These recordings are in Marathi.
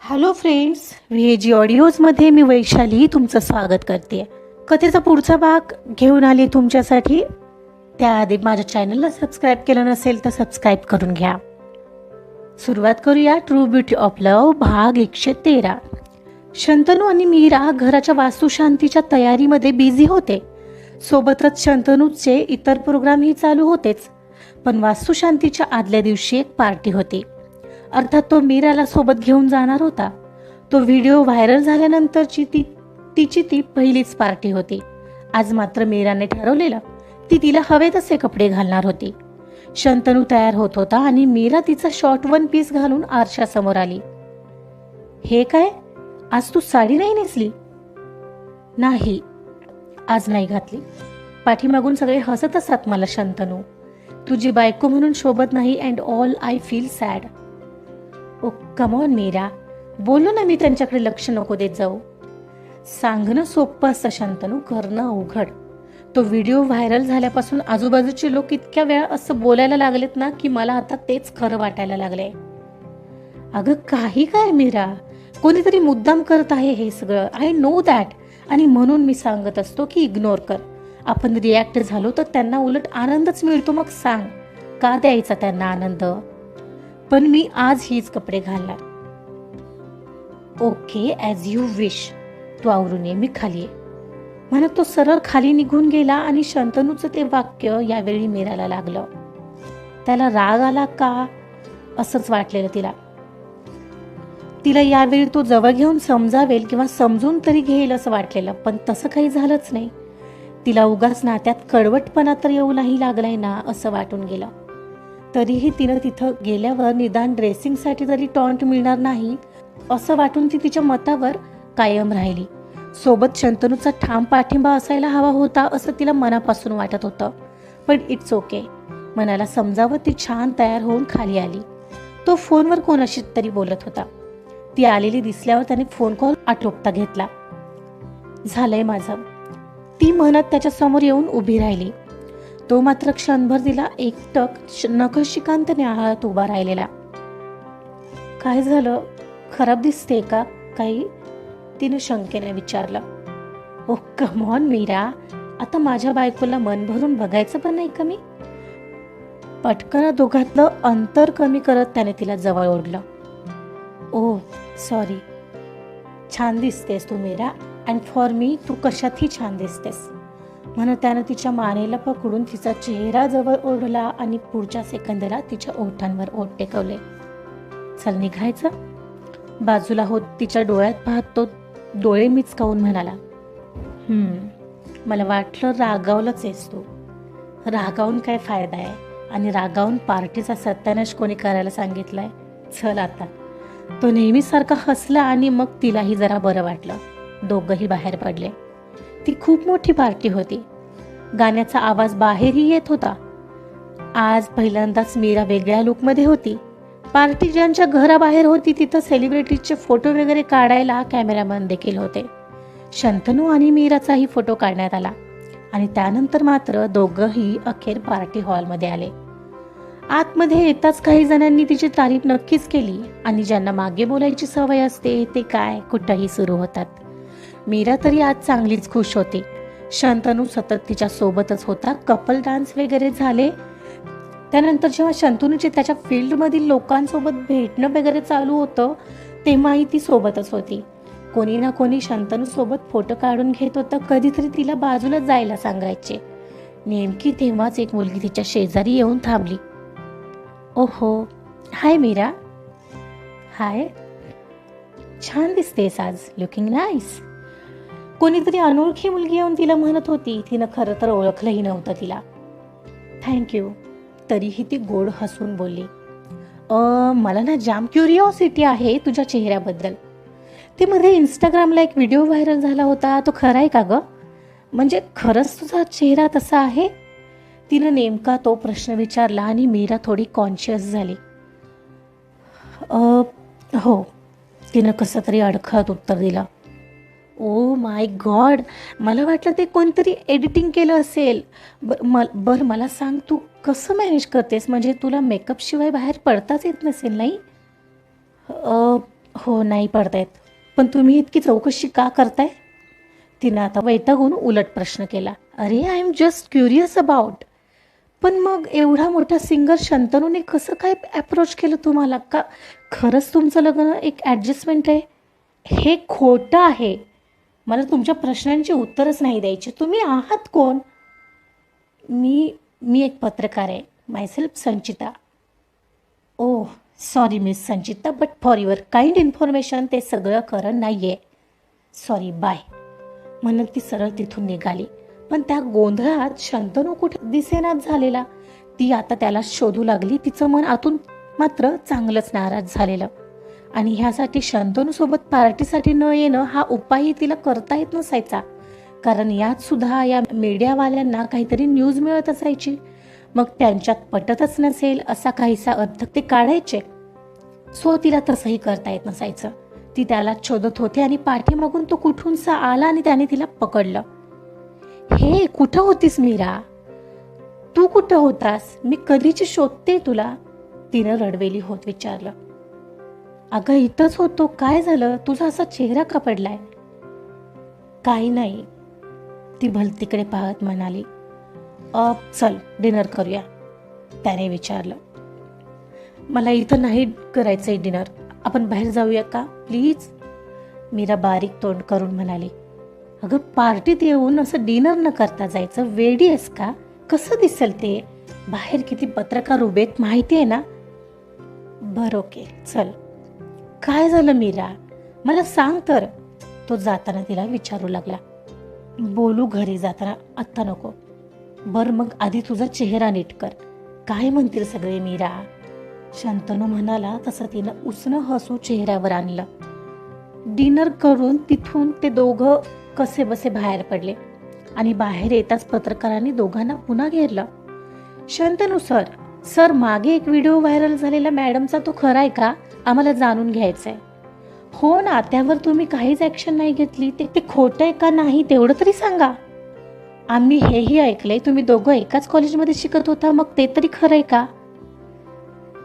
हॅलो फ्रेंड्स, व्हीएजी ऑडिओजमध्ये मी वैशाली तुमचं स्वागत करते. कथेचा पुढचा भाग घेऊन आली तुमच्यासाठी. त्याआधी माझ्या चॅनलला सबस्क्राईब केलं नसेल तर सबस्क्राईब करून घ्या. सुरुवात करूया. ट्रू ब्युटी ऑफ लव्ह भाग 113. शंतनू आणि मीरा घराच्या वास्तुशांतीच्या तयारीमध्ये बिझी होते. सोबतच शंतनूचे इतर प्रोग्रामही चालू होतेच. पण वास्तुशांतीच्या आदल्या दिवशी एक पार्टी होती. अर्थात तो मीराला सोबत घेऊन जाणार होता. तो व्हिडिओ व्हायरल झाल्यानंतरची तिची ती पहिलीच पार्टी होती. आज मात्र मीराने ठरवलेलं ती तिला हवे तसे कपडे घालणार होती. शंतनू तयार होत होता आणि मीरा तिचा शॉर्ट वन पीस घालून आरशासमोर आली. हे काय, आज तू साडी नाही नेसली? नाही, आज नाही घातली. पाठीमागून सगळे हसत असतात मला. शंतनू, तुझी बायको म्हणून शोभत नाही and all I feel sad. Oh come on Meera, बोललो ना मी त्यांच्याकडे लक्ष नको देत जाऊ. सांगणं सोपं असतं शंतनू, करणं अवघड. तो व्हिडिओ व्हायरल झाल्यापासून आजूबाजूचे लोक इतक्या वेळा असं बोलायला लागलेत ना की मला आता तेच खरं वाटायला लागलंय. अगं काही काय मीरा, कोणीतरी मुद्दाम करत आहे हे सगळं. I know that. आणि म्हणून मी सांगत असतो की इग्नोर कर. आपण रिॲक्ट झालो तर त्यांना उलट आनंदच मिळतो. मग सांग, का द्यायचा त्यांना आनंद? पण मी आज हीच कपडे घालणार. Okay, as you wish. तू आवरून ये, मी खाली ये म्हणत तो सरळ खाली निघून गेला. आणि शंतनूचं ते वाक्य यावेळी मीराला लागलं. त्याला राग आला का असंच वाटलेलं तिला यावेळी तो जवळ घेऊन समजावेल किंवा समजून तरी घेईल असं वाटलेलं. पण तसं काही झालंच नाही. तिला उगाच नात्यात कडवटपणा तर येऊ नाही लागलाय ना असं वाटून गेलं. तरीही तिनं तिथं गेल्यावर निदान ड्रेसिंगसाठी तरी टॉन्ट मिळणार नाही असं वाटून ती तिच्या मतावर कायम राहिली. सोबत शंतनूचा ठाम पाठिंबा असायला हवा होता असं तिला मनापासून वाटत होतं. पण इट्स ओके. मनाला समजावं ती छान तयार होऊन खाली आली. तो फोनवर कोणाशी तरी बोलत होता. ती आलेली दिसल्यावर त्याने फोन कॉल आटोपता घेतला. झालंय माझं, ती म्हणत त्याच्या समोर येऊन उभी राहिली. तो मात्र क्षणभर तिला एकटक नखशिकांत न्याहाळत उभा राहिलेला. काय झालं, खराब दिसते का काही? तिने शंकेने विचारलं. ओ कम ऑन मीरा, आता माझ्या बायकोला मन भरून बघायचं पण नाही का मी? पटकन दोघातलं अंतर कमी करत त्याने तिला जवळ ओढलं. ओ सॉरी, छान दिसतेस तू मीरा, अँड फॉर मी तू कशातही छान दिसतेस म्हणत त्यानं तिच्या मानेला पकडून तिचा चेहरा जवळ ओढला आणि पुढच्या सेकंदाला तिच्या ओठांवर ओठ टेकवले. चल निघायचं. बाजूला होत तिच्या डोळ्यात पाहत तो डोळे मिचकावून म्हणाला. मला वाटलं रागावलंच आहेस तू. रागावून काय फायदा आहे? आणि रागावून पार्टीचा सत्यानाश कोणी करायला सांगितलाय? चल आता. तो नेहमीसारखा हसला आणि मग तिलाही जरा बरं वाटलं. दोघंही बाहेर पडले. ती खूप मोठी पार्टी होती. गाण्याचा आवाज बाहेरही येत होता. आज पहिल्यांदाच मीरा वेगळ्या लुकमध्ये होती. पार्टी ज्यांच्या घराबाहेर होती तिथं सेलिब्रिटीजचे फोटो वगैरे काढायला कॅमेरामॅन देखील होते. शंतनू आणि मीराचाही फोटो काढण्यात आला. आणि त्यानंतर मात्र दोघंही अखेर पार्टी हॉलमध्ये आले. आतमध्ये येताच काही जणांनी तिची तारीफ नक्कीच केली. आणि ज्यांना मागे बोलायची सवय असते ते काय कुठंही सुरू होतात. मीरा तरी आज चांगलीच खुश होती. शंतनू सतत तिच्या सोबतच होता. कपल डान्स वगैरे झाले. त्यानंतर जेव्हा शंतनूचे त्याच्या फील्डमधील लोकांसोबत भेटणं वगैरे चालू होतं तेव्हाही ती सोबतच होती. कोणी ना कोणी शंतनू सोबत फोटो काढून घेत होतं. कधीतरी तिला बाजूला जायला सांगायचे. नेमकी तेव्हाच एक मुलगी तिच्या शेजारी येऊन थांबली. ओहो, हाय मीरा. हाय, छान दिसतेस आज, लुकिंग नाईस. कोणीतरी अनोळखी मुलगी येऊन तिला म्हणत होती. तिनं खरं तर ओळखलंही नव्हतं तिला. थँक्यू. तरीही ती गोड हसून बोलली. मला ना जाम क्युरिओसिटी आहे तुझ्या चेहऱ्याबद्दल. ते मध्ये इंस्टाग्रामला एक व्हिडिओ व्हायरल झाला होता, तो खरा आहे का गं? म्हणजे खरंच तुझा चेहरा तसा आहे? तिनं नेमका तो प्रश्न विचारला आणि मीरा थोडी कॉन्शियस झाली. हो, तिनं कसं तरी अडखळत उत्तर दिलं. ओ माय गॉड, मला वाटलं ते कोणतरी एडिटिंग केलं असेल. बरं मला सांग, तू कसं मॅनेज करतेस? म्हणजे तुला मेकअप शिवाय बाहेर पडताच येत नसेल नाही? हो, नाही पडतायत. पण तुम्ही इतकी चौकशी का करताय? तिनं आता वैतागून उलट प्रश्न केला. अरे I am just curious about. पण मग एवढा मोठा सिंगर शंतनूने कसं काय अप्रोच केलं तुम्हाला? का खरंच तुमचं लग्न एक ॲडजस्टमेंट आहे? हे खोटं आहे. मला तुमच्या प्रश्नांची उत्तरच नाही द्यायची. तुम्ही आहात कोण? मी मी एक पत्रकार आहे. Myself Sanchita. Oh sorry miss Sanchita, but for your kind information ते सगळं खरं नाही आहे. सॉरी बाय म्हणत ती सरळ तिथून निघाली. पण त्या गोंधळात शंतनू कुठे दिसेनाच झालेला. ती आता त्याला शोधू लागली. तिचं मन आतून मात्र चांगलंच नाराज झालेलं. आणि ह्यासाठी शंतनूसोबत पार्टीसाठी न येणं हा उपायही तिला करता येत नसायचा. कारण यात सुद्धा या मीडियावाल्यांना काहीतरी न्यूज मिळत असायची. मग त्यांच्यात पटतच नसेल असा काहीसा अर्थ ते काढायचे. सो तिला तसंही करता येत नसायचं. ती त्याला शोधत होती आणि पाठीमागून तो कुठूनसा आला आणि त्याने तिला पकडलं. हे कुठं होतीस मीरा? तू कुठं होतास? मी कधीची शोधते तुला. तिनं रडवेली होत विचारलं. अगं इथंच होतो. काय झालं? तुझा असा चेहरा का पडलाय? काही नाही, ती भलतीकडे पाहत म्हणाली. चल डिनर करूया, त्याने विचारलं. मला इथं नाही करायचंय डिनर. आपण बाहेर जाऊया का प्लीज? मीरा बारीक तोंड करून म्हणाली. अगं पार्टीत येऊन असं डिनर न करता जायचं? वेडी आहेस का? कसं दिसेल ते? बाहेर किती पत्रकार उभेत माहिती आहे ना? बरं ओके चल. काय झालं मीरा? मला सांग तर. तो जाताना तिला विचारू लागला. बोलू घरी जाताना, आत्ता नको. बर मग आधी तुझा चेहरा नीट कर. काय म्हणतील सगळे मीरा? शंतनू म्हणाला तसं तिनं उसनं हसू चेहऱ्यावर आणलं. डिनर करून तिथून ते दोघं कसे बसे बाहेर पडले आणि बाहेर येताच पत्रकारांनी दोघांना पुन्हा घेरलं. शंतनू सर मागे एक व्हिडिओ व्हायरल झालेला मॅडमचा तो खरा आहे का? आम्हाला जाणून घ्यायचंय. हो ना, त्यावर तुम्ही काहीच ऍक्शन नाही घेतली. ते खोटं आहे का नाही तेवढं तरी सांगा. आम्ही हेही ऐकलंय तुम्ही दोघं एकाच कॉलेजमध्ये शिकत होता. मग ते तरी खरंय का?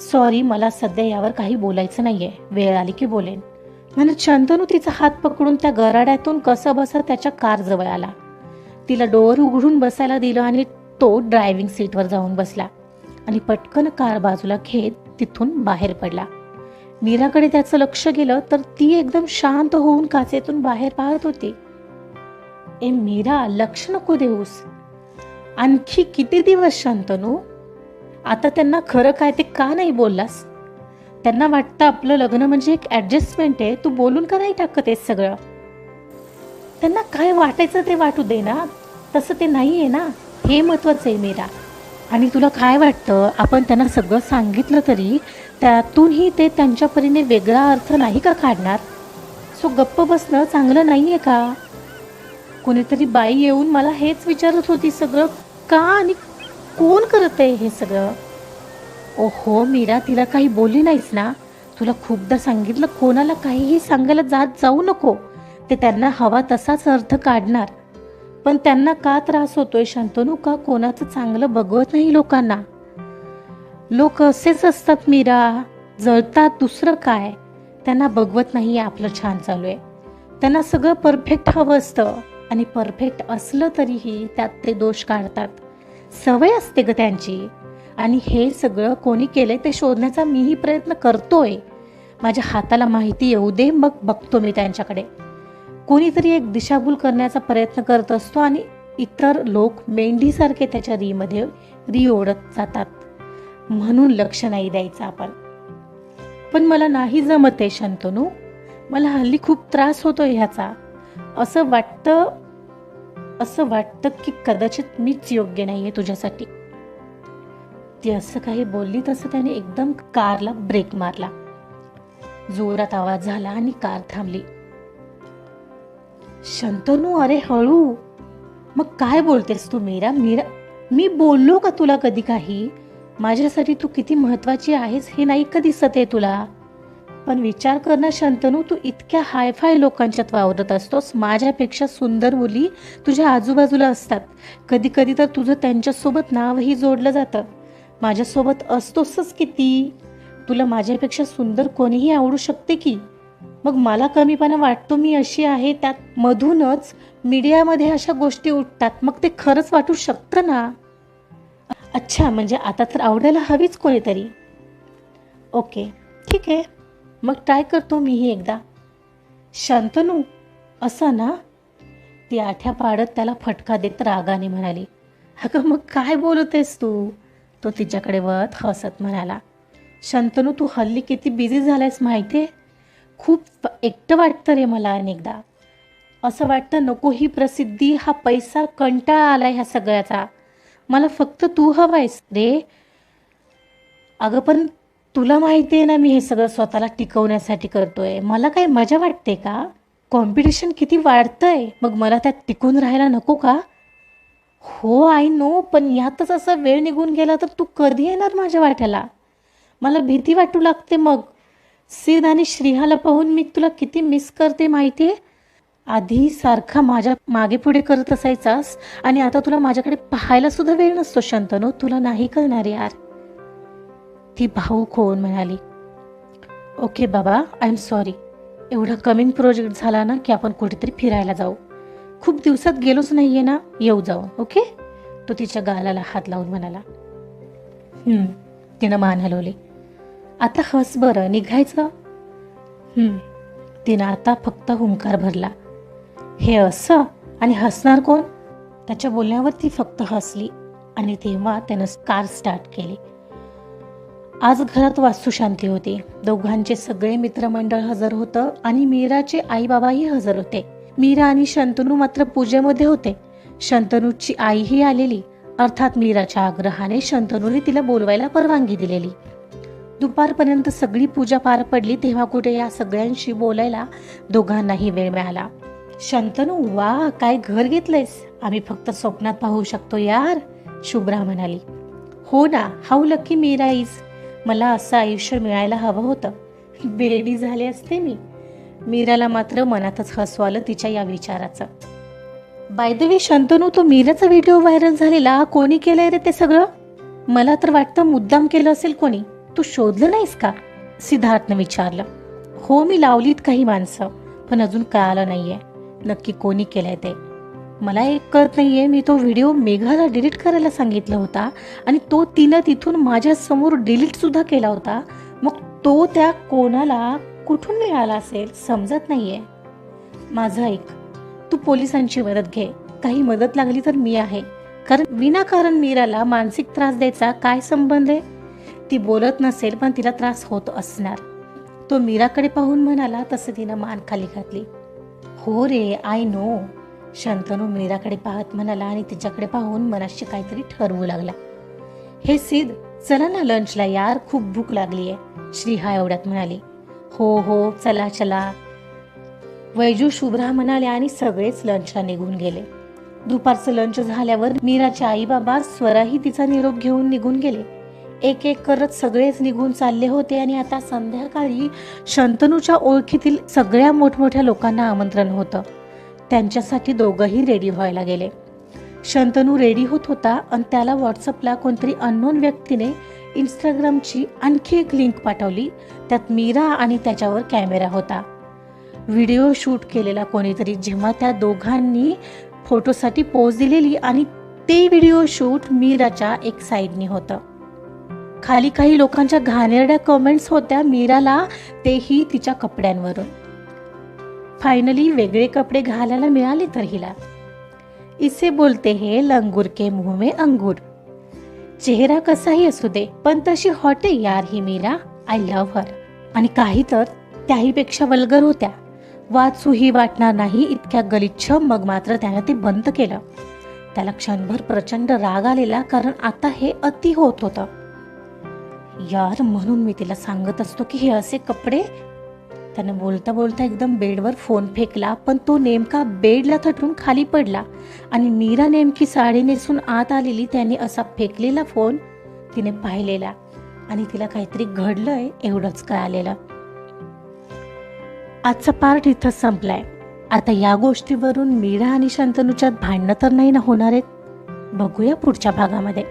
सॉरी, मला सध्या यावर काही बोलायचं नाहीये. वेळ आली की बोलेन म्हणत शंतनू तिचा हात पकडून त्या गराड्यातून कसं बसा त्याच्या कार जवळ आला. तिला डोअर उघडून बसायला दिलं आणि तो ड्रायव्हिंग सीटवर जाऊन बसला आणि पटकन कार बाजूला घेत तिथून बाहेर पडला. मीराकडे त्याचं लक्ष गेलं तर ती एकदम शांत होऊन काचेतून बाहेर पाहत होती. ए मीरा, लक्ष नको देऊस. आणखी किती दिवस शंतनू? आता त्यांना खरं काय ते का नाही बोललास? त्यांना वाटतं आपलं लग्न म्हणजे एक ॲडजस्टमेंट आहे. तू बोलून का नाही टाकत आहे सगळं? त्यांना काय वाटायचं ते वाटू दे ना. तसं ते नाही आहे ना, हे महत्त्वाचं आहे मीरा. आणि तुला काय वाटतं, आपण त्यांना सगळं सांगितलं तरी त्यातूनही ते त्यांच्या परीने वेगळा अर्थ नाही का काढणार? सो गप्प बसणं चांगलं नाही आहे का? कोणीतरी बाई येऊन मला हेच विचारत होती, सगळं का आणि कोण करत आहे हे सगळं? ओहो मीरा, तिला काही बोलली नाहीस ना? तुला खूपदा सांगितलं कोणाला काहीही सांगायला जाऊ नको. ते त्यांना हवा तसाच अर्थ काढणार. पण त्यांना का त्रास होतोय शंतनू? का कोणाचं चांगलं बघवत नाही लोकांना? लोक असेच असतात मीरा, जळतात. दुसरं काय? त्यांना बघवत नाही आपलं छान चालू आहे. त्यांना सगळं परफेक्ट हवं असतं आणि परफेक्ट असलं तरीही त्यात ते दोष काढतात. सवय असते ग त्यांची. आणि हे सगळं कोणी केलंय ते शोधण्याचा मीही प्रयत्न करतोय. माझ्या हाताला माहिती येऊ दे, मग बघतो मी त्यांच्याकडे. कोणीतरी एक दिशाभूल करण्याचा प्रयत्न करत असतो आणि इतर लोक मेंढीसारखे त्याच्या री ओढत जातात. म्हणून लक्ष नाही द्यायचं आपण. पण मला नाही जमत आहे शंतनू. मला हल्ली खूप त्रास होतोय ह्याचा. असं वाटतं की कदाचित मीच योग्य नाहीये तुझ्यासाठी. ती असं काही बोलली तसं त्याने एकदम कारला ब्रेक मारला. जोरात आवाज झाला आणि कार थांबली. शंतनू, अरे हळू. मग काय बोलतेस तू मीरा? मी बोललो का तुला कधी काही? माझ्यासाठी तू किती महत्वाची आहेस हे नाही का दिसत आहे तुला? पण विचार कर ना शंतनू, तू इतक्या हायफाय लोकांच्यात वावरत असतोस. माझ्यापेक्षा सुंदर मुली तुझ्या आजूबाजूला असतात. कधी कधी तर तुझं त्यांच्यासोबत नावही जोडलं जातं. माझ्यासोबत असतोसच किती. तुला माझ्यापेक्षा सुंदर कोणीही आवडू शकते की. मग मला कमीपणा वाटतो मी अशी आहे, त्यात मधूनच मीडियामध्ये अशा गोष्टी उठतात, मग ते खरंच वाटू शकतं ना. अच्छा, म्हणजे आता तर आवडायला हवीच कोणीतरी. ओके, ठीक आहे, मग ट्राय करतो मीही एकदा. शंतनू, असं ना. ती आठ्या पाडत त्याला फटका देत रागाने म्हणाली, अगं मग काय बोलतेस तू. तो तिच्याकडे वळत हसत म्हणाला, शंतनू तू हल्ली किती बिझी झालायस माहिती आहे. खूप एकटं वाटतं रे मला अनेकदा. असं वाटतं नको ही प्रसिद्धी, हा पैसा, कंटाळा आला ह्या सगळ्याचा. मला फक्त तू हवायस रे. अगं पण तुला माहिती आहे ना मी हे सगळं स्वतःला टिकवण्यासाठी करतोय. मला काय मजा वाटते का. कॉम्पिटिशन किती वाढतंय, मग मला त्यात टिकून राहायला नको का. हो आय नो, पण यातच असा वेळ निघून गेला तर तू कधी येणार माझ्या वाट्याला. मला भीती वाटू लागते मग. सिद्ध आणि श्रीहाला पाहून मी तुला किती मिस करते माहिती आहे. आधी सारखा माझ्या मागे पुढे करत असायचास आणि आता तुला माझ्याकडे पाहायला सुद्धा वेळ नसतो शंतनू. तुला नाही कळणार यार. ती भाऊक होऊन म्हणाली, ओके बाबा, आय एम सॉरी. एवढा कमिंग प्रोजेक्ट झाला ना की आपण कुठेतरी फिरायला जाऊ. खूप दिवसात गेलोच नाहीये ना, येऊ जाऊन. ओके. तो तिच्या गालाला हात लावून म्हणाला. तिनं मान हलवली. आता हस बरं, निघायचं. तिनं आता फक्त हुंकार भरला. हे असं, आणि हसणार कोण. त्याच्या बोलण्यावर ती फक्त हसली आणि तेव्हा त्यानं कार स्टार्ट केली. आज घरात वास्तुशांती होती. दोघांचे सगळे मित्रमंडळ हजर होतं आणि मीराचे आई बाबाही हजर होते. मीरा आणि शंतनू मात्र पूजेमध्ये होते. शंतनूची आईही आलेली. अर्थात मीराच्या आग्रहाने शंतनूने तिला बोलवायला परवानगी दिलेली. दुपारपर्यंत सगळी पूजा पार पडली तेव्हा कुठे या सगळ्यांशी बोलायला दोघांनाही वेळ मिळाला. शंतनू, वा काय घर घेतलंयस. आम्ही फक्त स्वप्नात पाहू शकतो यार, शुभ्रा म्हणाली. हो ना, हाऊ लकी मीरा इज. मला असं आयुष्य मिळायला हवं होतं. बेडी झाले असते मी. मीराला मात्र मनातच हसू आलं तिच्या या विचाराचं. बाय द वे शंतनू, तो मीराचा व्हिडिओ व्हायरल झालेला कोणी केलंय रे ते सगळं. मला तर वाटतं मुद्दाम केलं असेल कोणी. तू शोधलं नाहीस का, सिद्धार्थनं विचारलं. हो, मी लावलीत काही माणसं, पण अजून कळालं नाहीये नक्की कोणी केलंय ते. मला एक कळत नाहीये. मी तो व्हिडिओ मेघाला डिलीट करायला सांगितलं होता आणि तो तिनं तिथून माझ्या समोर डिलीट सुद्धा केला होता. मग तो त्या कोणाला कुठून मिळाला असेल समजत नाहीये. माझं ऐक, तू पोलिसांची मदत घे. काही मदत लागली तर मी आहे. कारण विनाकारण मीराला मानसिक त्रास द्यायचा काय संबंध आहे. ती बोलत नसेल पण तिला त्रास होत असणार. तो मीराकडे पाहून म्हणाला तसं तिनं मान खाली घातली. हो रे, आय नो. शंतनू मीराकडे पाहत म्हणाला आणि तिच्याकडे पाहून मनाशी काहीतरी ठरवू लागला. हे सिद्ध, चला ना लंचला यार, खूप भूक लागलीये, श्रीहा एवढ्यात म्हणाली. हो हो, चला चला, वैजू शुभ्रा म्हणाल्या आणि सगळेच लंचला निघून गेले. दुपारचं लंच झाल्यावर मीराचे आई बाबा स्वराही तिचा निरोप घेऊन निघून गेले. एक एक करत सगळेच निघून चालले होते आणि आता संध्याकाळी शंतनूच्या ओळखीतील सगळ्या मोठमोठ्या लोकांना आमंत्रण होतं. त्यांच्यासाठी दोघंही रेडी व्हायला गेले. शंतनू रेडी होत होता आणि त्याला व्हॉट्सअपला कोणतरी अननोन व्यक्तीने इंस्टाग्रामची आणखी एक लिंक पाठवली. त्यात मीरा आणि त्याच्यावर कॅमेरा होता. व्हिडिओ शूट केलेला कोणीतरी. जेव्हा त्या दोघांनी फोटोसाठी पोज दिलेली आणि ते व्हिडिओ शूट मीराच्या एक साईडनी होतं. खाली काही लोकांच्या घाणेरड्या कमेंट्स होत्या मीराला, तेही तिच्या कपड्यांवरून. फायनली वेगळे कपडे घालायला मिळाले तर हिला. इसे बोलते हे लंगूर के मुंह में अंगूर. चेहरा कसाही असू दे पण तशी हॉट आहे यार ही मीरा. I love her. आणि काही तर त्याहीपेक्षा वल्गर होत्या. वाचूही वाटणार नाही इतक्या गलिच्छ. मग मात्र त्यानं ते बंद केलं. त्याला क्षणभर प्रचंड राग आलेला, कारण आता हे अति होत होतं. यार, म्हणून मी तिला सांगत असतो की हे असे कपडे. त्यानं बोलता बोलता एकदम बेडवर फोन फेकला, पण तो नेमका बेडला थटून खाली पडला आणि मीरा नेमकी साडी नेसून आत आलेली त्याने असा फेकलेला फोन तिने पाहिलेला आणि तिला काहीतरी घडलंय एवढंच कळालेलं. आजचा पार्ट इथंच संपलाय. आता या गोष्टीवरून मीरा आणि शंतनूच्यात भांडणं तर नाही ना होणार आहेत. बघूया पुढच्या भागामध्ये.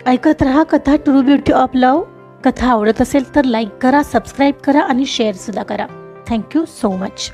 ऐकत रहा कथा ट्रू ब्युटी ऑफ लव्ह. कथा आवडत असेल तर लाईक करा, सबस्क्राईब करा आणि शेअर सुद्धा करा. Thank you so much.